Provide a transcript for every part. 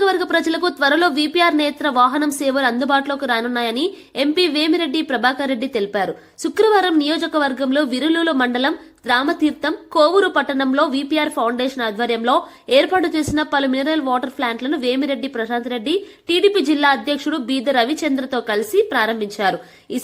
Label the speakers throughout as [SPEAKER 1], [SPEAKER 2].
[SPEAKER 1] నియోజకవర్గ ప్రజలకు త్వరలో వీపీఆర్ నేత్ర వాహనం సేవలు అందుబాటులోకి రానున్నాయని ఎంపీ వేమిరెడ్డి ప్రభాకర్ రెడ్డి తెలిపారు. శుక్రవారం నియోజకవర్గంలో విరులూరు మండలం రామతీర్థం కోవూరు పట్టణంలో వీపీఆర్ ఫౌండేషన్ ఆధ్వర్యంలో ఏర్పాటు చేసిన పలు మినరల్ వాటర్ ప్లాంట్లను వేమిరెడ్డి ప్రశాంత్ రెడ్డి టీడీపీ జిల్లా అధ్యక్షుడు బీద రవిచంద్రతో కలిసి ప్రారంభించారు. ఈ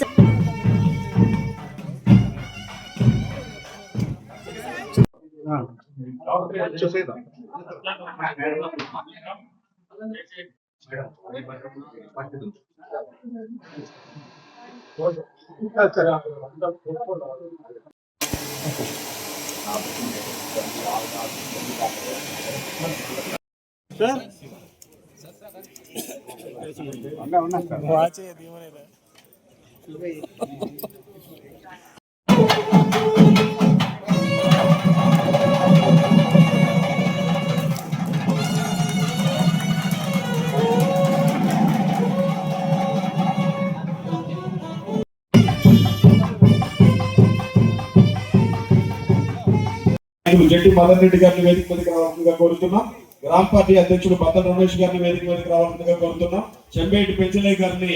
[SPEAKER 2] జట్టి మదన్ రెడ్డి గారిని వేదిక మీదకి రావాల్సిందిగా కోరుతున్నాం. గ్రామ పార్టీ అధ్యక్షుడు బద్దల రమేష్ గారిని వేదిక మీదకి రావాల్సిందిగా కోరుతున్నాం. చెంబేటి పెంచలయ్య గారిని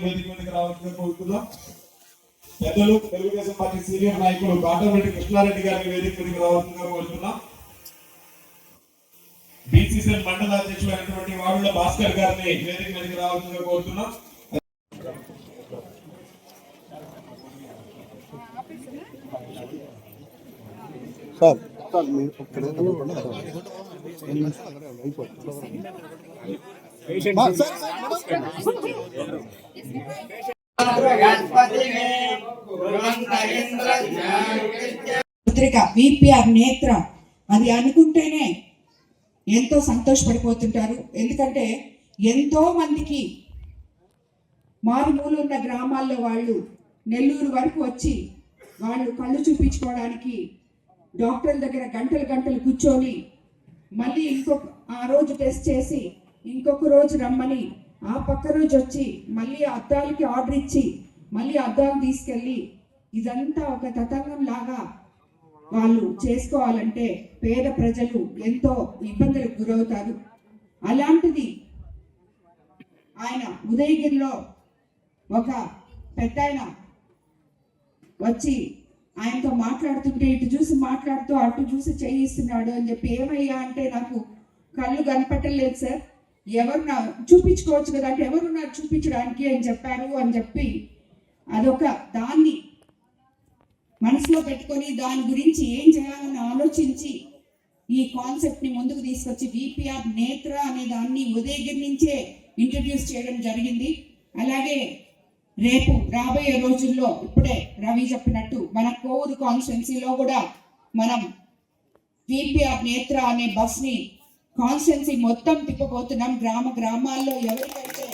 [SPEAKER 2] వేదిక మీదకి రావాల్సిందిగా కోరుతున్నాం. పెద్దలు తెలుగుదేశం పార్టీ సీనియర్ నాయకులు కాటంరెడ్డి కృష్ణారెడ్డి గారిని వేదిక మీదకి రావాల్సిందిగా కోరుతున్నాం. బీసీసీఎల్ మండల అధ్యక్షుడు అయినటువంటి వాడుల భాస్కర్ గారిని వేదిక మీదకి రావాల్సిందిగా కోరుతున్నాం.
[SPEAKER 3] పత్రిక వీపీఆర్ నేత్ర అది అనుకుంటేనే ఎంతో సంతోషపడిపోతుంటారు. ఎందుకంటే ఎంతో మందికి మారుమూల ఉన్న గ్రామాల్లో వాళ్ళు నెల్లూరు వరకు వచ్చి వాళ్ళు కళ్ళు చూపించుకోవడానికి డాక్టర్ల దగ్గర గంటలు గంటలు కూర్చొని మళ్ళీ ఆ రోజు టెస్ట్ చేసి ఇంకొక రోజు రమ్మని ఆ పక్క రోజు వచ్చి మళ్ళీ అద్దాలకి ఆర్డర్ ఇచ్చి మళ్ళీ అద్దాలు తీసుకెళ్ళి ఇదంతా ఒక తతంగం లాగా వాళ్ళు చేసుకోవాలంటే పేద ప్రజలు ఎంతో ఇబ్బందులకు గురవుతారు. అలాంటిది ఆయన ఉదయగిరిలో ఒక పెద్ద ఆయన వచ్చి ఆయనతో మాట్లాడుతుంటే ఇటు చూసి మాట్లాడుతూ అటు చూసి చేయిస్తున్నాడు అని చెప్పి ఏమయ్యా అంటే నాకు కళ్ళు కనపట్టలేదు సార్, ఎవరున్నా చూపించుకోవచ్చు కదా అంటే ఎవరున్నారు చూపించడానికి అని చెప్పారు అని చెప్పి అదొక దాన్ని మనసులో పెట్టుకొని దాని గురించి ఏం చేయాలని ఆలోచించి ఈ కాన్సెప్ట్ని ముందుకు తీసుకొచ్చి వీపీఆర్ నేత్ర అనే దాన్ని ఉదయగిరి నుంచే ఇంట్రడ్యూస్ చేయడం జరిగింది. అలాగే రేపు రాబోయే రోజుల్లో ఇప్పుడే రవి చెప్పినట్టు మన కోవూరు కాన్స్టిట్యున్సీలో కూడా మనం వీపీఆర్ నేత్ర అనే బస్ని కాన్స్టిట్యున్సీ మొత్తం తిప్పబోతున్నాం. గ్రామాల్లో ఎవరికైతే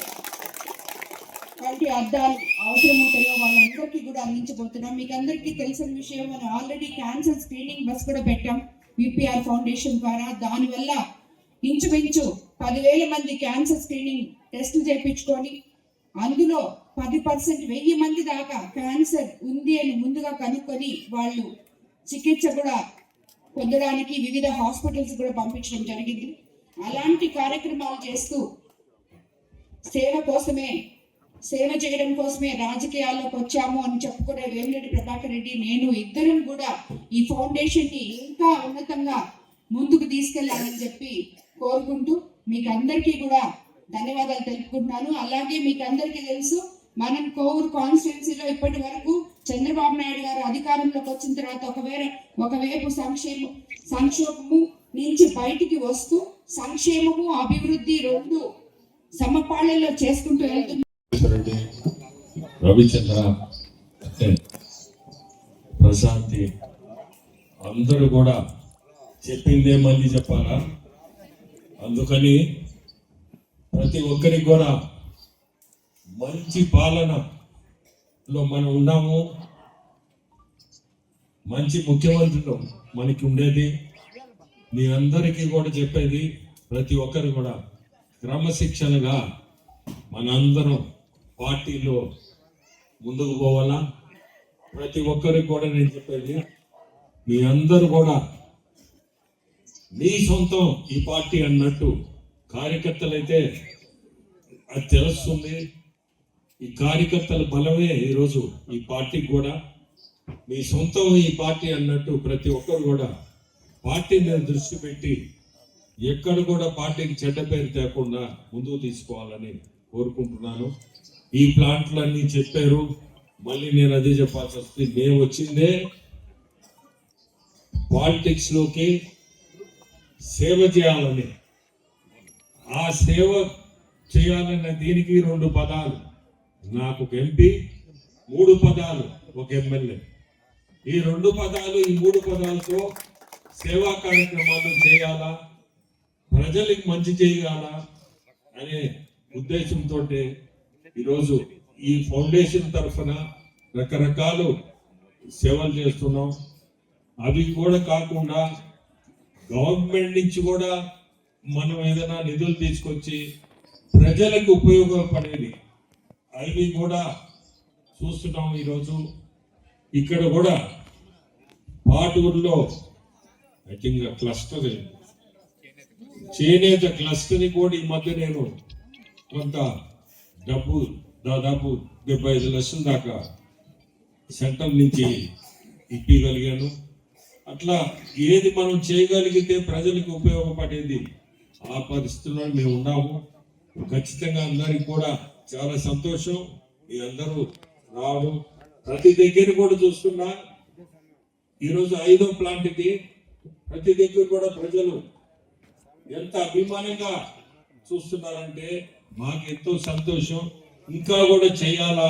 [SPEAKER 3] కంటి అద్దాలు అవసరం ఉంటాయో వాళ్ళందరికీ కూడా అందించబోతున్నాం. మీకు అందరికీ తెలిసిన విషయం, మనం ఆల్రెడీ క్యాన్సర్ స్క్రీనింగ్ బస్ కూడా పెట్టాం వీపీఆర్ ఫౌండేషన్ ద్వారా. దానివల్ల ఇంచుమించు 10,000 మంది క్యాన్సర్ స్క్రీనింగ్ టెస్టులు చేయించుకొని అందులో 10% 1000 మంది దాకా క్యాన్సర్ ఉంది అని ముందుగా కనుక్కొని వాళ్ళు చికిత్స కూడా పొందడానికి వివిధ హాస్పిటల్స్ కూడా పంపించడం జరిగింది. అలాంటి కార్యక్రమాలు చేస్తూ సేవ చేయడం కోసమే రాజకీయాల్లోకి వచ్చాము అని చెప్పుకునే వేమిరెడ్డి ప్రభాకర్ రెడ్డి నేను ఇద్దరం కూడా ఈ ఫౌండేషన్ని ఇంకా ఉన్నతంగా ముందుకు తీసుకెళ్లాలని చెప్పి కోరుకుంటూ మీకు అందరికీ కూడా ధన్యవాదాలు తెలుపుకుంటున్నాను. అలాగే మీకు అందరికీ తెలుసు, మనం కోవూరు కాన్స్టిట్యున్సీలో ఇప్పటి వరకు చంద్రబాబు నాయుడు గారు అధికారంలోకి వచ్చిన తర్వాత ఒకవైపు సంక్షోభము నుంచి బయటికి వస్తూ సంక్షేమము అభివృద్ధి రెండు సమపాళ్లలో చేసుకుంటూ వెళ్తున్నారు.
[SPEAKER 4] రవిచంద్ర, ప్రశాంతి అందరూ కూడా చెప్పిందే మళ్ళీ చెప్పాలా, అందుకని ప్రతి ఒక్కరికి కూడా మంచి పాలనలో మనం ఉన్నాము. మంచి ముఖ్యమంత్రులు మనకి ఉండేది. మీ అందరికీ కూడా చెప్పేది, ప్రతి ఒక్కరు కూడా క్రమశిక్షణగా మనందరం పార్టీలో ముందుకు పోవాలా. ప్రతి ఒక్కరికి కూడా నేను చెప్పేది, మీ అందరూ కూడా మీ సొంతం ఈ పార్టీ అన్నట్టు కార్యకర్తలైతే అది తెలుస్తుంది. ఈ కార్యకర్తల బలమే ఈరోజు ఈ పార్టీకి కూడా మీ సొంతం ఈ పార్టీ అన్నట్టు ప్రతి ఒక్కరు కూడా పార్టీ మీద దృష్టి పెట్టి ఎక్కడ కూడా పార్టీకి చెడ్డ పేరు తేకుండా ముందుకు తీసుకోవాలని కోరుకుంటున్నాను. ఈ ప్లాంట్లన్నీ చెప్పారు, మళ్ళీ నేను అదే చెప్పాల్సి వస్తుంది. మేము వచ్చిందే పాలిటిక్స్ లోకి సేవ చేయాలని. ఆ సేవ చేయాలన్న దీనికి 2 పదాలు, నాకు ఒక ఎంపీ, 3 పదాలు ఒక ఎమ్మెల్యే. ఈ 2 పదాలు, ఈ 3 పదాలతో సేవా కార్యక్రమాలు చేయాలా, ప్రజలకు మంచి చేయాలా అనే ఉద్దేశంతో ఈరోజు ఈ ఫౌండేషన్ తరఫున రకరకాలు సేవలు చేస్తున్నాం. అవి కూడా కాకుండా గవర్నమెంట్ నుంచి కూడా మనం ఏదైనా నిధులు తీసుకొచ్చి ప్రజలకు ఉపయోగపడేది అవి కూడా చూస్తున్నాం. ఈరోజు ఇక్కడ కూడా పాటూరులో ఐ థింక్ క్లస్టర్, చేనేత క్లస్టర్ కూడా ఈ మధ్య నేను కొంత డబ్బు దాదాపు 75 లక్షల దాకా సెంటర్ నుంచి ఇప్పగలిగాను. అట్లా ఏది మనం చేయగలిగితే ప్రజలకు ఉపయోగపడేది ఆ పరిస్థితుల్లో మేము ఉన్నాము. ఖచ్చితంగా అందరికి కూడా చాలా సంతోషం మీ అందరూ రావడం. ప్రతి దగ్గర కూడా చూస్తున్నా ఈరోజు 5వ ప్లాంట్కి ప్రతి దగ్గర కూడా ప్రజలు ఎంత అభిమానంగా చూస్తున్నారంటే మాకు ఎంతో సంతోషం. ఇంకా కూడా చేయాలా